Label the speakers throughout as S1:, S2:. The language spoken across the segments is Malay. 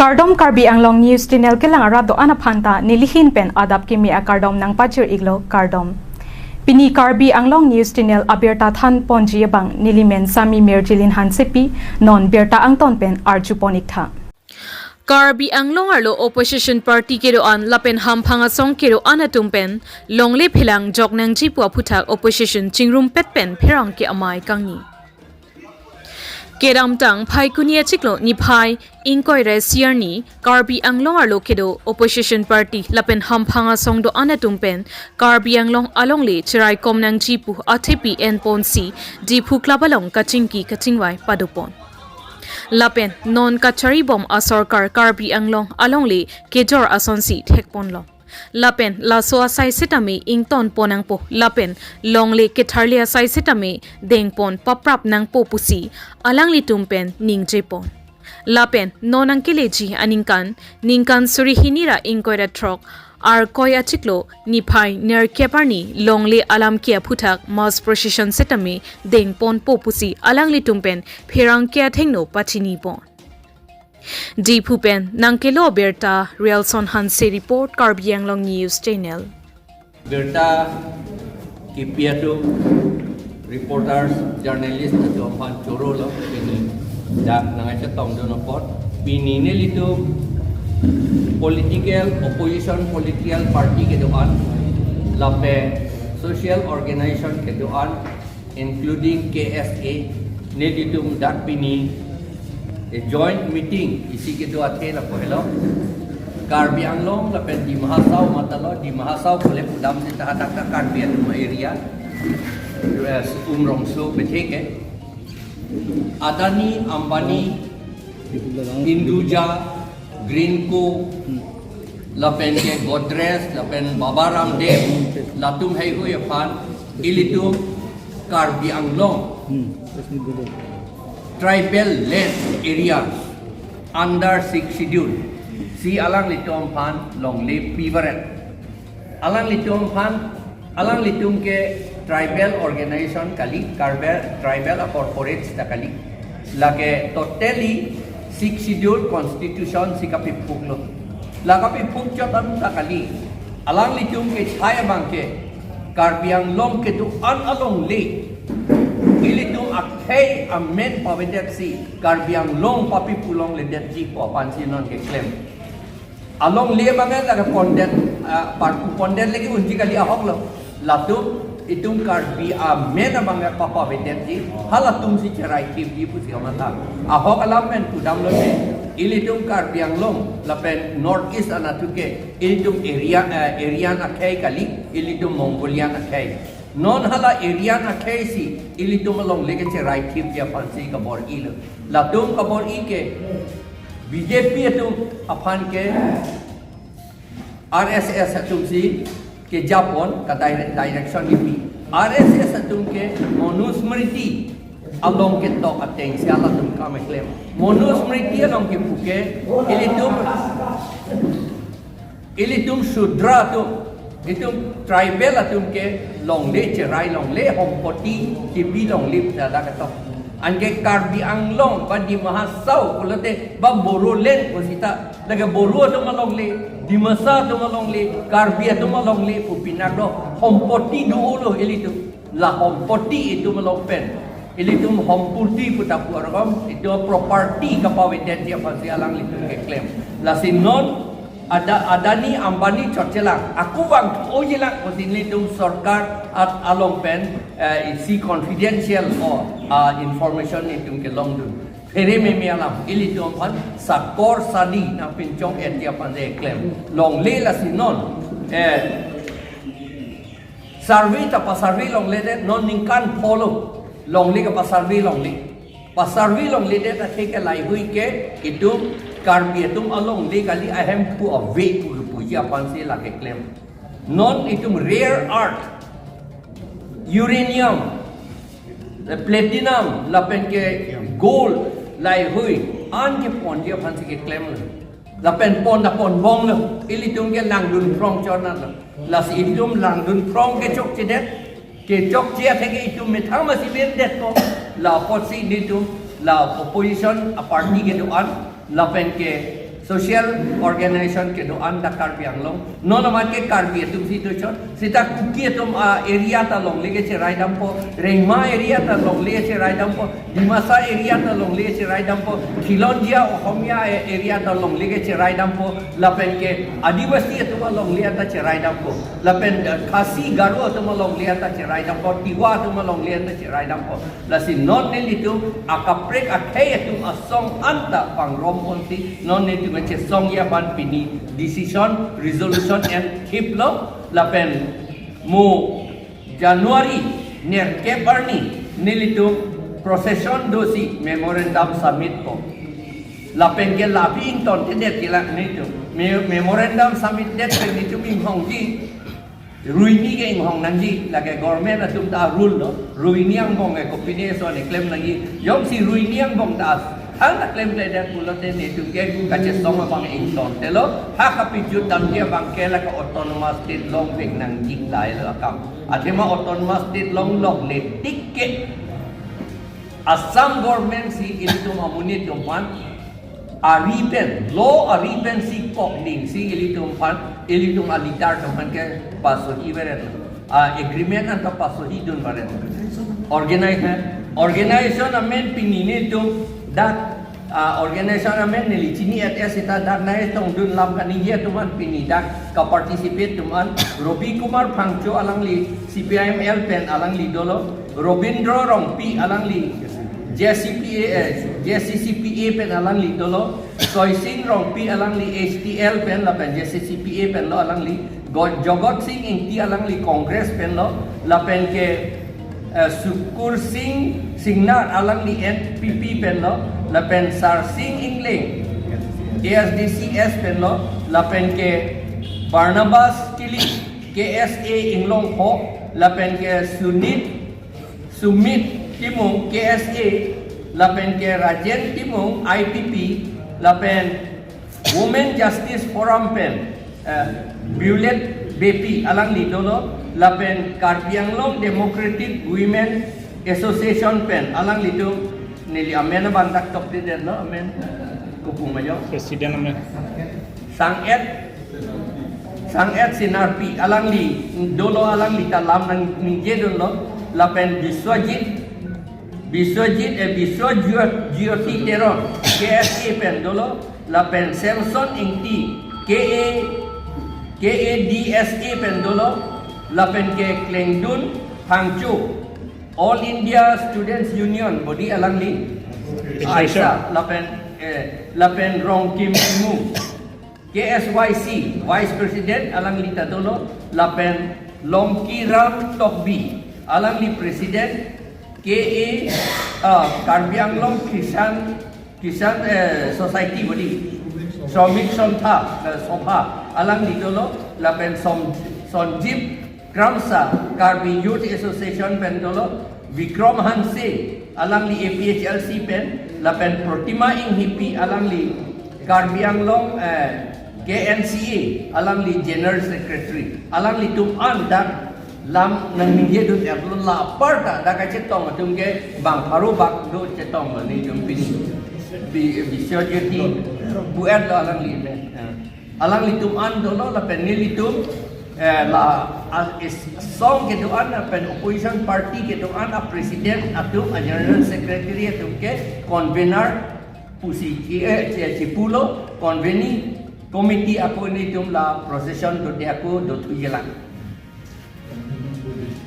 S1: Kardom Karbi Anglong News Channel ke lang arab doan phanta nilihin pen adap kimi a kardom nang pachur iglo kardom Pini Karbi Anglong News Channel aberta than ponji bang nilimen sami merjilin hansepi non berta angton pen arjuponik tha
S2: Karbi Anglong arlo opposition party kero an lapen Hamphang Asong kero anatum pen longle philang joknang ji pu phuthak opposition Chingrumpet pen pherang ke amai kangni Keram tang phai kunia chiklo ni phai inkoi re siarni Karbi Anglong arlo kedo opposition party lapen Hamphang Asong do anatum pen Karbi Anglong along le chirai komnang ji pu athepi en ponsi Diphu klabalong Kachingvai padupon Lapen non kachari bom asarkar Karbi Anglong alongli kejor asonsi thekpon lo Lapen la so asai setame ington ponang po lapen longle ketharli asai setame dengpon paprap nang po pusi alangli tumpen ningjepon Lapen nonang keleji ningkan surihinira inkoira trok ar koya chiklo ni phai ner keparni longle alam kia phuthak mass procession setame dengpon popusi alangli tumpen pherang kia thengno pachini pon Diphu pen nangkelo berta Realson Hanse report Karbi Anglong News Channel
S3: berta kipiatu reporters journalist to pan chorolo ini dak nangai cetong do report bini ne litu political opposition political party ke doan lape social organization ke doan including KSA ne litum dak bini a joint meeting isi ke doa the la pohelo Karbi Anglong lape di mahasau matalo di mahasau boleh pudam se tahatak Karbi Anglong area umrongso betheke Adani Ambani Induja Greenco lapen ke Godres lapen Babaram Dev latum hai hu yapan ilitum Karbi Anglong tribal land areas under 6 schedule si alang litum pan long live pivaret alang litum ke tribal organization kali tribal corporates ta kali lage totally 6 schedule constitution sikapi phuklo lagapi phuk chotam ta kali alang litum ke chaya bangke Karbi Anglong ke tu along le ilitum akhai amen pavedet si Karbi Anglong papi pulong le det ji po pansinon ke claim along le bangai laga pondet parku pondet lagi unji kali ahok lo latum itum Karbi amen bangai papa vedet ji halatum si cerai kim ji pusi amata ahok alamen kudam lo ne ilitum Karbi Anglong lapen north east anatuke ilitum area akhai kali ilitum Mongolian akhai non hala area na kesi ilitum along legen che right tip ya pansi ka bor il latum ka bor i ke BJP atum aphan ke RSS atum si ke Japon ka direction ni RSS atum ke monusmriti along ke to ateng sia latum ka me claim monusmriti along ke puke ilitum Shudra tu itu tribal atum ke longle cerai longle hompoti tibi longle tada kato ange Karbi Anglong badi mahasau kulote ba borolen posita laga boru atum longle dimasa atum longle Karbi atum longle pupinado hompoti duulo elitu la hompoti itu melompen elitum hompurti putapu argam itu property kapawedet dia pasti alang litu ke claim la sinon Adani Ambani chorchelang aku bang ojelang posini tum sarkar at along pen si confidential or information itum ke long dun phere me alam ili tum pan sakor sadi na pinchong etia pande claim long le la sinon survey ta pa survey long le de non ninkan follow long le ka pa survey long le de ta theke lai hui ke itum Karbi atum along legally I have to away to puja pansi la ke claim non itum rare earth uranium the platinum la pen ke gold lai hui an ke pon dia pansi ke claim la pen pon da pon bong lo ilitum ke lang dun prong chona la si itum lang dun prong ke chok chedet ke chok chia the ke itum me thang ma si ben det ko la posi nitum la opposition a party ke do an lapen ke social organization ke doan da Karbi Anglong non amat ke Karbi tum situation sita kuki tum area ta long lege che raidam po Rengma area ta long lege che raidam po Dimasa area ta long lege che raidam po Khilonjia Ohomia area ta long lege che raidam po lapen ke Adivasi tum long lege ta che raidam po lapen Khasi Garo tum long lege ta che raidam po Tiwa tum long lege ta che raidam po lasi non ne litum akaprek akhai tum Asong anta pangrom onti non ne tum che song ya ban pini decision resolution and keep lo lapen mo January ner ke barni nilitum procession dosi memorandum submit ko lapen ke labing ton det kila nitu memorandum submit det nitu im hong ji ruini ke im hong nanji lage government atum ta rule no ruiniang bong ke kopine so ne claim lagi yom si ruiniang bong ta ang claim le dat bulat ni tu ke kache song bang ing ton telo ha kapijut dam dia bang ke la ka autonomous state long pek nang jik lai la kam athema autonomous state long lok le tikke Assam government si ilitum amuni tumpan aripen law aripen si pok ding si ilitum pan ilitum alitar tumpan ke paso iberet agreement anta paso hidun baret organization amen pinine tum dat organization amen nili chini at sita dat na tong dun lam kaniya tuman pinidak ka participate tuman Robi Kumar Phangcho alang li CPIM pen alang li dolo Robindro Rongpi alang li JCCPA pen alang li dolo Soising Rongpi alang li HTL pen la pen JCCPA pen lo alang li Jogot Singh Ingti alang li Congress pen lo la pen ke Sukur Singh Singnar alang li NPP pen lo lapen Sar Singh Ingling ASDCS pen lo lapen ke Barnabas Kili KSA Inglong Ho lapen ke Sumit Timung KSA lapen ke Rajen Timung IPP lapen Women Justice Forum pen Violet BP alang li dolo lapen Karbi Anglong Democratic Women Association pen alang li do nili amen bantak top di den no amen kupung mayo
S4: presiden amen
S3: sanget sinarpi alang li dolo alang li talam nang nije dolo lapen Biswajit Jyoti Teron KSA pen dolo lapen Samson Ingti KADSA pen dolo lapen ke Klengdun Hangchu All India Students Union body alang li Aisha lapen Rong Kim Mu KSYC Vice President alang li tadolo lapen Longkiram Tokbi alang li President Karbi Anglong Kisan Society body Somik Sontha alang li dolo lapen Sonjip Kramsa Karbi Youth Association pen dolo Vikram Hanse alang li APHLC pen lapen Protima Inghipi alang li Karbi Anglong KNCA alang li General Secretary alang li tuman dak lam nang ninje dut ablun la parta dak chetong tum ke bang paru bak do chetong ni tum pini Biswajiti buat lo alang li alang li tuman dolo lapen ni tum Asong ke doan pen opposition party ke doan president atum general secretary atum ke convener pusi Cipulo convening committee aku ni tum la procession do aku do tujelan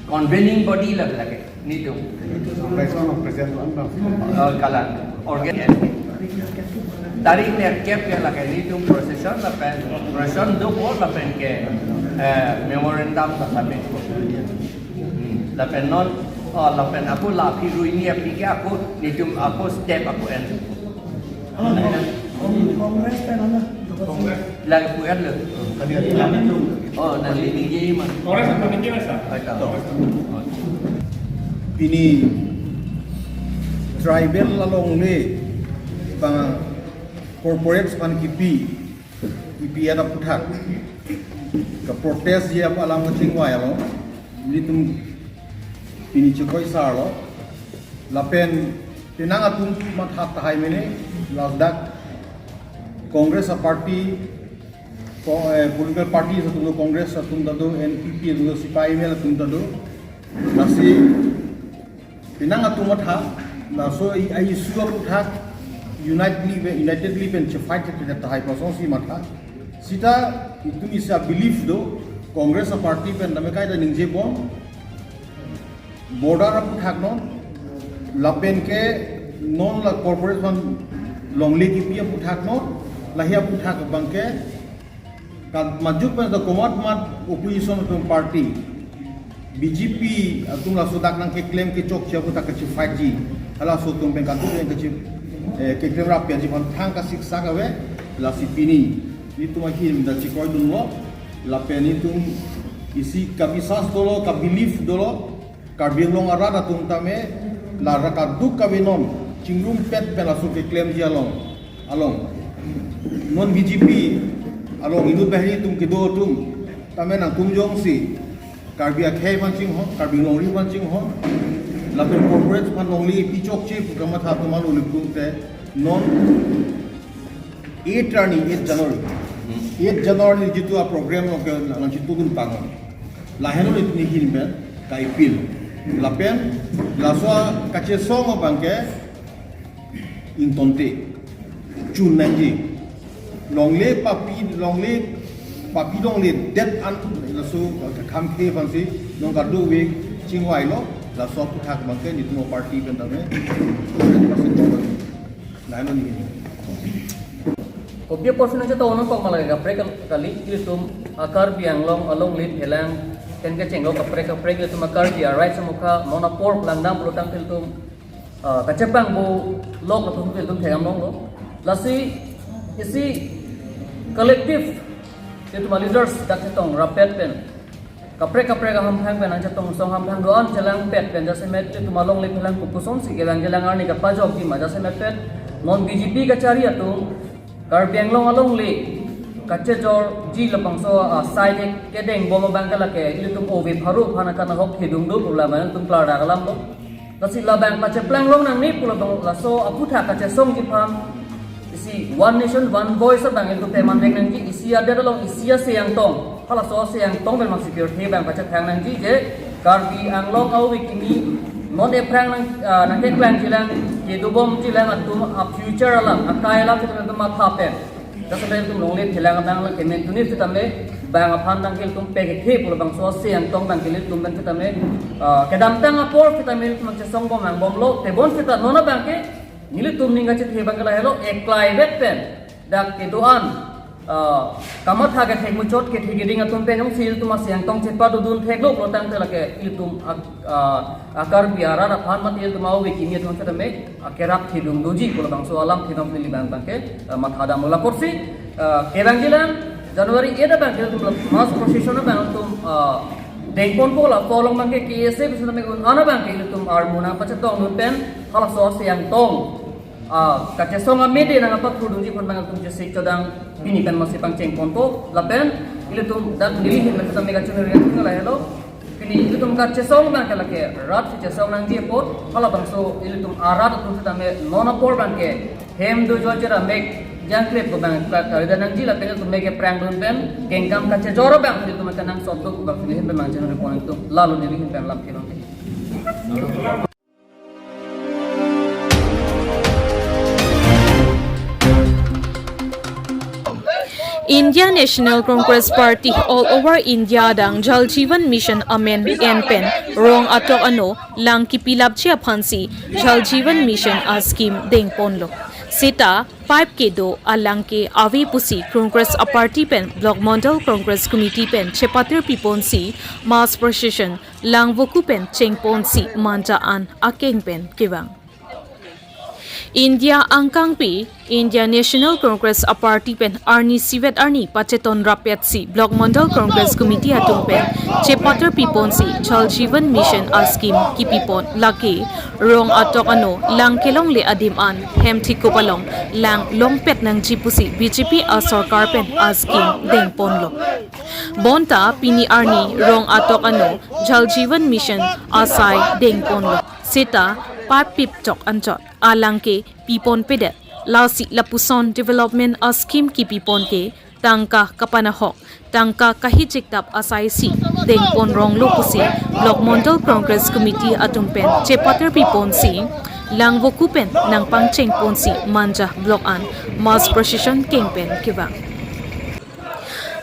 S3: convening body lagi ni tum kalan organ tarik nerkep ke lagi ni tum procession la pen procession do ko la pen ke memorandum submit ko lapen non lapen aku la piru ini aplikasi aku nitum aku step aku en
S5: Kongres pen ana
S3: kongres lagi puan le nanti tinggi man
S4: kongres apa tinggi masa
S5: ini tribal lalong le bang corporate pan kipi ada putak ke protes dia apa alam Kachingvai lo ini tum ini cukai sar lo lapen tenang atum mathat hai mene lasdak Congress party political party satu Congress satu tado NPP satu CPI satu tado nasi pinang atu matha naso ai isu utha unitedly pen fight ke ta hai pasong si matha sita itu isa belief do Congress party pen name kai da ningje bom border uthak no lapen ke non la corporation longli ki pia uthak no lahia uthak bangke kan maju pen da komat mat opposition party BJP atung la sudak nang ke claim ke chok chia putak ke 5G hala so tum pen kan tu ke claim rap ya jipon thang ka siksa ka we la sipini itu mahi da chikoi dun lo la pen itu isi kabisas dolo ka belief dolo ka bilong ara tum tame la raka duk ka venom Chingrumpet pen la so ke claim ji along non BJP along idu bahri tum ke do tum tame nang tum jong si Karbi akhay pancing ho, karbi longli pancing ho, lapen corporate pan longli pichok che pukama tha tuman ulipung te non 8 January 8 January jitu a program no ke lang jitu gun pangon laheno itni hilben kai pil lapen laswa kache song bangke intonte chun nanji longli papi dong le dead an lasu kam ke fansi dong kadu we Kachingvai lo la so puthak bangke ni tumo party pen tame 100% laino ni
S4: Obje portion aja to ono pamala ga prek kali itum akar biang long along lit helang ken ke cenglo ka prek itum akar dia right samuka mona por landam pelutang tiltum kacapang bo lok na tum tiltum thegam long lo lasi isi collective itu leaders dak tong rapet pen kapre Hamphang pen anja tong song Hamphang Doan jalang pet pen jase met itu malong le pelang kupuson si gelang arni ka pajok di ma jase met pet non BJP ka cari atu karbiang long along le kache jor ji lapang so side ke deng bom bangkala ke itu tum ovi pharu phana kana hok hidung du pula man tum klara galam lo kasi la bang pache plang long nang ni pula bang la so aputha kache song ki pham isi one nation one voice bang itu teman deng nang ji isi ada long isi yang tong hala so yang tong ben mak security bang pache thang nang ji je karbi anglong au wikini non e prang nang ke klang jilang ke dubom jilang atum a future alam akai alam kita tum ma thapen dasle tum longlet thilang bang la kemen tunif tame bang aphan nang ke tum pege the pul bang so yang tong bang ke tum ben tame kedam tang apor kita me tum che song bom bang bom lo te bon kita nona bang ke nili tum ninga che the bang la hello e climate pen dak ke doan kamat haga thek muchot ke thigiding atum pe jong sil tuma siang tong chepa dudun thek lo protang te lake iltum akar biara ra phan mat il tuma we kimi thon se me akerak thidung doji ko bang so alam thidam ni bang bang ke mathada mula korsi kerang jilan January eda bang ke tum mass procession bang tum dengpon ko la polong bang ke kse bisu me ana bang ke iltum armuna pachatong nun pen hala so siang tong kache songa mede nang apa tudung ji pon bang tum jese chodang ini kan masih pangceng ponto lapen ile tum dan dili hin meta mega chuneri ngala hello kini ile tum kache song bang kala ke rat che song nang ji pot hala bang so ile tum arat tum ta me nona por bang ke hem do jo chera mek jangkre ko bang ka da nang ji lapen tum mege prang dun ben kengkam kache joro bang ile tum ta nang sob do bang ile hin bang chuneri pon tum lalu dili hin bang lam kilon
S2: India National Congress Party all over India dang Jal Jeevan Mission amen pen rong atok ano lang kipilap chia phansi Jal Jeevan Mission a scheme deng ponlo sita 5 ke do alang ke avi pusi Congress a party pen block model Congress committee pen chepatir piponsi mass procession lang voku pen chengponsi manja an akeng pen kiwang India angkang pi India National Congress a party pen arni sivet arni pacheton rapet si block mandal Congress committee atung pen chepater pipon si Jal Jeevan Mission a scheme kipipon laki rong atok ano lang kelong le adim an hem thikupalong lang longpet nang jipusi BJP a sarkar pen a scheme deng ponlo bonta pini arni rong atok ano Jal Jeevan Mission asai deng ponlo sita 5 pip chok anchot alang ke pipon pedet Lausi Lapuson Development a scheme kipi ponke tangka kapanahok tangka kahijikdap asaisi deng pon rong lokusi Block Mondal Congress Committee atumpen chepater piponsi langvokupen nang pangcheng ponsi manja block an mass procession kingpen kiba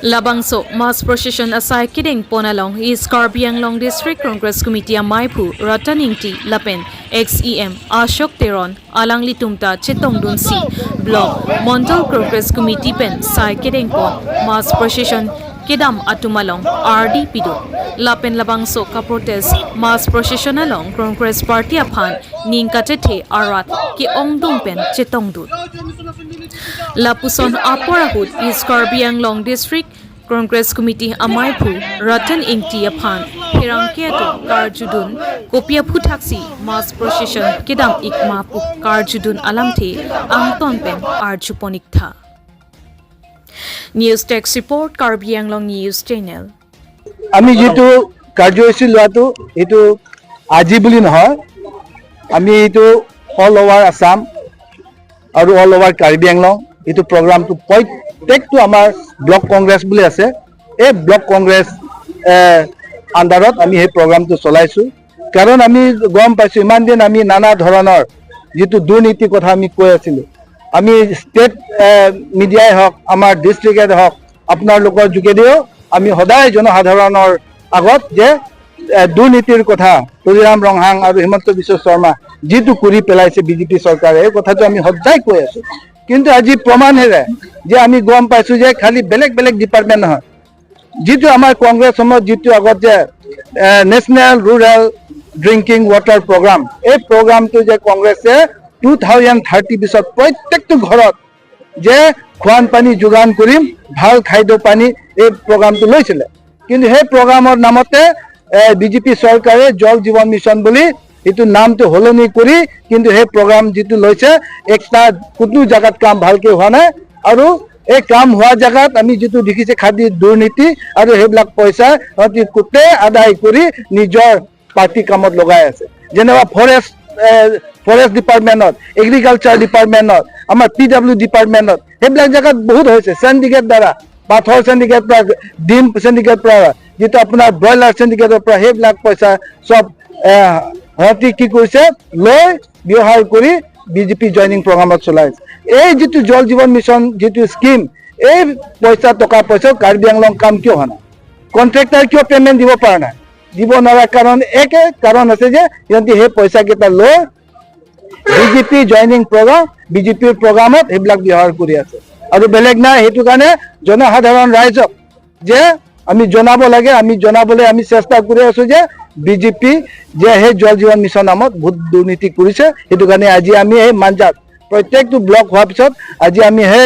S2: Labangso mass procession asai kiding ponalong is Karbi Anglong District Congress Committee Maipu Rataningti Lapen XEM Ashok Teron Alang Litumta Chitongdun Si Block Mondal Congress Committee pen sai kiding pon mass procession Kedam Atumalong RD Pido Lapen Labangso ka protest mass procession along Congress Party aphan Ningkatete Arat ki Ongdung pen Chitongdun Lapuson Aporahut is Karbi Anglong District Congress Committee Amaipu Ratan Ingti aphan Hirangketo Karjudun Kopia Putaksi mass procession Kedam Ikmapu Karjudun Alamte Angton pen Arjuponikta News Text Report Karbi Anglong News Channel
S6: আমি যেটো কাৰ্যসূচী লোৱাটো এইটো আজি বুলি নহয় আমি এইটো all over Assam আৰু অল ওভাৰ কাৰ্বি আংলং এইটো প্ৰগ্ৰামটো প্ৰত্যেকটো আমাৰ ব্লক কংগ্ৰেছ বুলি আছে এই ব্লক কংগ্ৰেছ আন্ডাৰত আমি এই প্ৰগ্ৰামটো চলাইছো কাৰণ আমি গম পাইছো ইমান দিন আমি নানা ধৰণৰ যেটো দুৰ্নীতি কথা আমি কৈ আছিলো আমি ষ্টেট মিডিয়াই হওক আমাৰ ডিস্ট্ৰিক্টে হওক আপোনাৰ লোকৰ যোগেদিও আমি সদায় জনসাধাৰণৰ আগত যে দুৰ্নীতিৰ কথা তুলিৰাম ৰংহাং আৰু হিমন্ত বিশ্ব শৰ্মা যেটো কৰি পেলাইছে বিজেপি চৰকাৰে এই কথাটো আমি সদায় কৈ আছো কিন্তু আজি প্ৰমাণ হেৰে যে আমি গম পাইছো যে খালি বেলেগ বেলেগ ডিপাৰ্টমেণ্ট নহয় যেটো আমাৰ কংগ্ৰেছ সমত যেটো আগত যে national rural drinking water programme এই প্ৰগ্ৰামটো যে কংগ্ৰেছে 2030 পিছত প্ৰত্যেকটো ঘৰত যে খোৱান পানী যোগান কৰিম ভাল খাদ্য পানী এই প্ৰগ্ৰামটো লৈছিলে কিন্তু সেই প্ৰগ্ৰামৰ নামতে বিজেপি চৰকাৰে জল জীৱন মিছন বুলি এটো নামটো হলনি কৰি কিন্তু সেই প্ৰগ্ৰাম যেটো লৈছে একটা কোনো জায়গাত কাম ভালকে হোৱা নাই আৰু এই কাম হোৱা জায়গাত আমি যেটো দেখিছে খাদি দুৰ্নীতি আৰু হেবিলাক পইচা অতি কুটে আদায় কৰি নিজৰ পাৰ্টি কামত লগাই আছে যেনেবা ফৰেষ্ট ডিপাৰ্টমেণ্টত এগ্ৰিকালচাৰ ডিপাৰ্টমেণ্টত আমাৰ পিডব্লিউ ডিপাৰ্টমেণ্টত হেবিলাক জায়গাত বহুত হৈছে সিন্ডিকেট দ্বাৰা পাথৰ সিন্ডিকেট পৰা ডিম সিন্ডিকেট পৰা যেটো আপোনাৰ ব্ৰইলাৰ সিন্ডিকেটৰ পৰা হেবিলাক পইচা সব হতি কি কৰিছে লৈ ব্যৱহাৰ কৰি বিজেপি জয়নিং প্ৰগ্ৰামত চলাইছে এই যেটো জল জীৱন মিছন যেটো স্কিম এই পইচা টকা পইচা কাৰ্বি আংলং কাম কিয় হোৱা নাই কন্ট্ৰাক্টৰ কিয় পেমেন্ট দিব পৰা নাই দিব নোৱাৰা কাৰণ একে কাৰণ আছে যে ইহঁতি সেই পইচা কেইটা লৈ বিজেপি জয়নিং প্ৰগ্ৰাম বিজেপিৰ প্ৰগ্ৰামত হেবিলাক ব্যৱহাৰ কৰি আছে আৰু বেলেগ নাই হেতু কাৰণে জনসাধাৰণ ৰাইজক যে আমি জনাব লাগে আমি জনাবলৈ আমি চেষ্টা কৰি আছো যে বিজেপি যে হে জল জীৱন মিছন নামত বহুত দুৰ্নীতি কৰিছে হেতু কাৰণে আজি আমি এই মানজাত প্ৰত্যেকটো ব্লক হোৱাৰ পিছত আজি আমি হে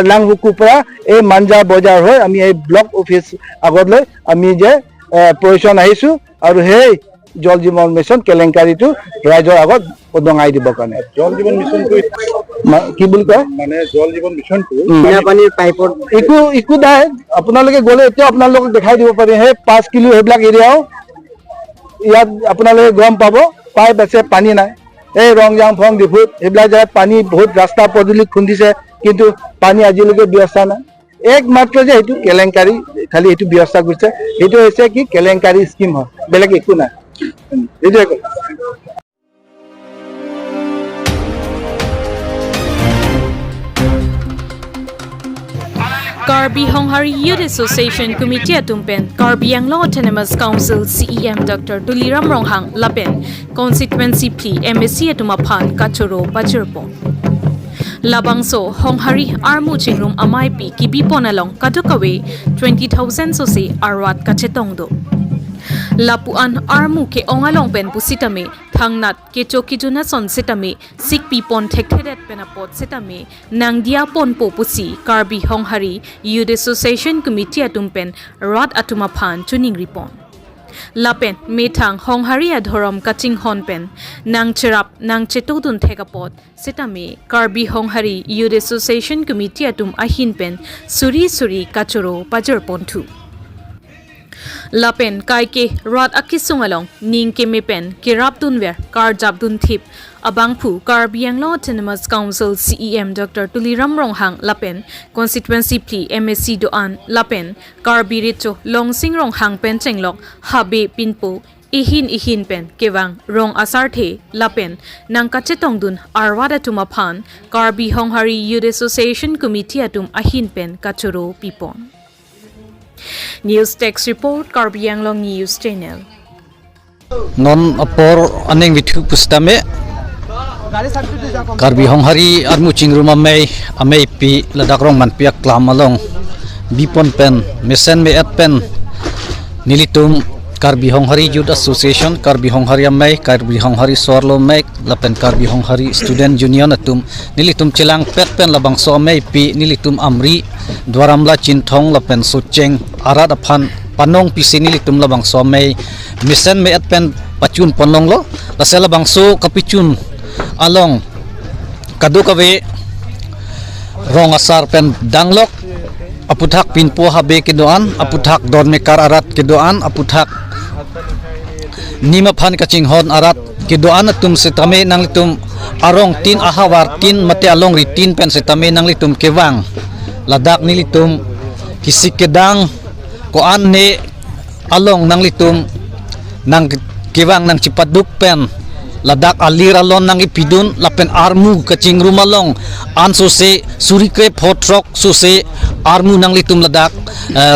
S6: লাংবুকুৰ পৰা এই মানজা বজাৰ হৈ আমি এই ব্লক অফিচ আগলৈ আমি যে প্ৰয়োজন আহিছো আৰু সেই জল জীৱন মিছন কেলেংকাৰীটো ৰাইজৰ আগত উদঙাই দিব কাৰণে জল জীৱন মিছনটো কি বুলি কয় মানে জল জীৱন মিছনটো বিনা পানীৰ পাইপৰ ইকো নাই আপোনালোকে গলে এতিয়া আপোনালোকক দেখাই দিব পাৰি হে 5 কিলো হেবিলাক এৰিয়াও ইয়াত আপোনালোকে গম পাব পাইপ আছে পানী নাই এই ৰংজাং ফং ডিফু হেবিলাক জায়গাত পানী বহুত ৰাস্তা পদূলি খুন্দিছে কিন্তু পানী আজিলৈকে ব্যৱস্থা নাই একমাত্ৰ যে হেতু কেলেংকাৰী খালি হেতু ব্যৱস্থা কৰিছে হেতু হৈছে কি কেলেংকাৰী স্কিম হয় বেলেগ একো নাই এইটো
S2: Karbi Honghari Youth Association Committee atumpen Karbi Anglong Autonomous Council CEM Dr. Tuliram Ronghang Lapen Constituency P MSC atumaphan Kachoro Bajurpo Labangso Honghari Armu Chingrum Amai P Kibi Ponalong Katukawe 20,000 Sose Arwat Kachetongdo Lapuan Armu ke Ongalong pen pusitame Thangnat ke Chokijuna son sitame Sikpi pon thekthedet penapot sitame Nangdia pon po pusi Karbi Honghari Youth Association Committee atumpen Rat atumaphan tuning ripon Lapen Methang Honghari adhorom Kachingvai pen Nang cherap nang chetodun thekapot sitame Karbi Honghari Youth Association Committee atum ahin pen Suri Kachoro Pajar pontu Lapen kai ke rat akisung along ning ke mepen ke rap dun ver kar jab dun thip abang phu Karbi Anglong Autonomous Council CEM Dr. Tuliram Ronghang Lapen constituency pli MSC Doan Lapen Karbi Richo Longsing Ronghang pen chenglok habe pinpo ihin pen kewang rong asarte lapen nang kachetong dun arwada tumaphan Karbi Honghari Youth Association Committee atum ahin pen kachuro pipon. News Text Report Karbi Anglong News Channel.
S7: Non apor aning vithu pustame Karbi Honghari armu Chingruma may amay pi ladakrong manpiak klamalong bipon pen mesen me at pen nilitum Karbi Honghari Youth Association Karbi Honghari amay Karbi Honghari Sorlo may lapen Karbi Honghari Student Union atum nilitum chilang pet pen labang so amay pi nilitum amri dwaramla chinthong lapen sucheng arat aphan panong pisi nilitum labang so may misen me at pen pachun ponlong lo lasela bangso kapichun along kadukawe rong asar pen danglok aputhak pinpo habe kedoan aputhak dormekar arat kedoan aputhak nima phan kachinghon arat kedoan atum setame nang litum arong tin ahawar tin mate along ritin pen setame nang litum kewang ladak nilitum kisik kedang ko anne along nang litum nang kewang nang cipaduk pen ladak alir alon nang ipidun lapen armu kaching rumalong anso se surike photrok suse armu nang litum ladak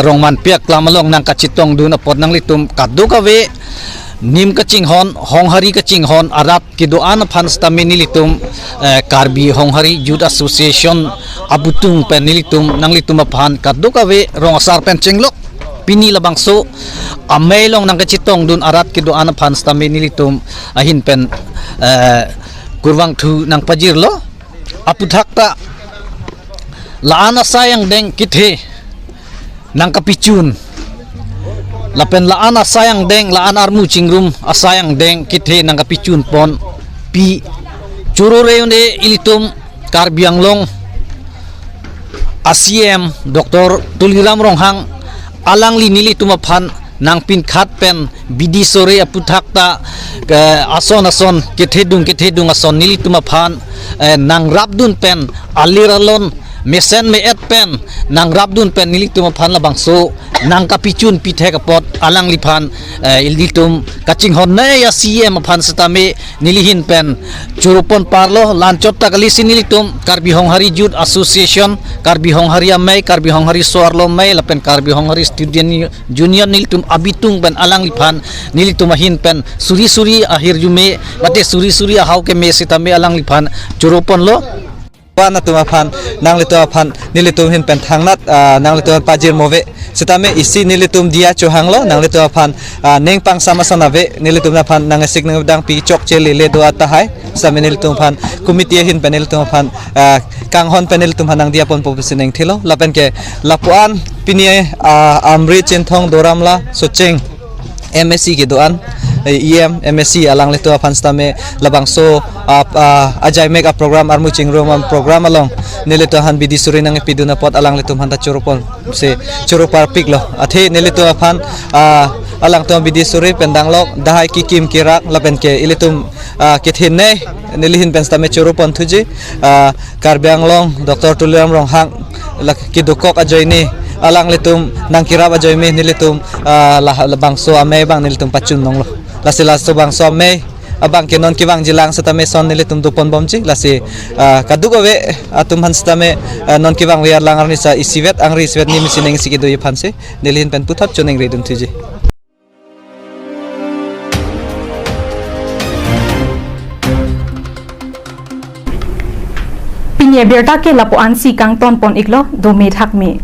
S7: rongman piak lamalong nang kachitong dun apot nang litum kadukawe nim kaching hon honghari kaching hon arat kidoan phan stami nilitum Karbi Honghari Youth Association abutung pen nilitum nang litum phan kadukawe rong asar pen chenglok pini labangso amelong nang kachitong dun arat kidoan phan stami nilitum ahin pen kurwang thu nang pajirlo aputhakta laana sayang deng kithe nang kapichun lapen laana sayang deng laan armu chingrum asayang deng kithe nang kapichun pon pi churore unde ilitum Karbi Anglong ACM Dr. Tuliram Ronghang alang li nilitum aphan nang pin khat pen bidi sore aputhakta ason kithe dung ason nilitum aphan nang rabdun pen aliralon mesen me et pen nang rabdun pen nilitum aphan labangso nang kapichun pithe kapot alang liphan ilitum kachinghon ne ya CM aphan setame nilihin pen churupon parlo lanchot takalisi nilitum Karbi Honghari Youth Association Karbi Honghari amay Karbi Honghari Sorlo may lapen Karbi Honghari Student Union nilitum abitung pen alang liphan nilitum ahin pen suri ahir jume mate suri ahaw ke me setame alang liphan churupon lo wana tumaphan nang lituphan nilitum hin pen thangnat nang litum pajir move setame isi nilitum dia chohanglo nang lituphan neng pang samasanawe nilitum naphan nang sik nang dang pi chok chele le do atahai same nilitum phan committee hin pen nilitum phan kanghon pen nilitum nang dia pon posineng thilo lapen ke lapuan pini amri chinthong doramla socheng MSC ke doan EM MSC alang leto aphan stame labangso ajai make a program armu chingrom program along neleto han bidi suri nang piduna pot alang leto hanta churupon se churupar piklo athe neleto aphan alang to bidi suri pendang lok dahai kikim kirak lapen ke ilitum kethin ne nelihin pen stame churupon thuji Karbi Anglong Dr. Tuliram Ronghang kidukok ajai ni alang litum nang kirap ajoy me nilitum bangso ame bang nilitum pachun nonglo lasi bangso ame abang kenon kiwang jilang setame son nilitum dupon bomji lasi kadugo we atum han setame non kiwang liar langar ni sa isivet angri isivet ni misineng sikido yipanse nilihin pen puthap choneng redum tuji
S1: Pinya berta ke lapuan si kang ton pon iklo do me thak me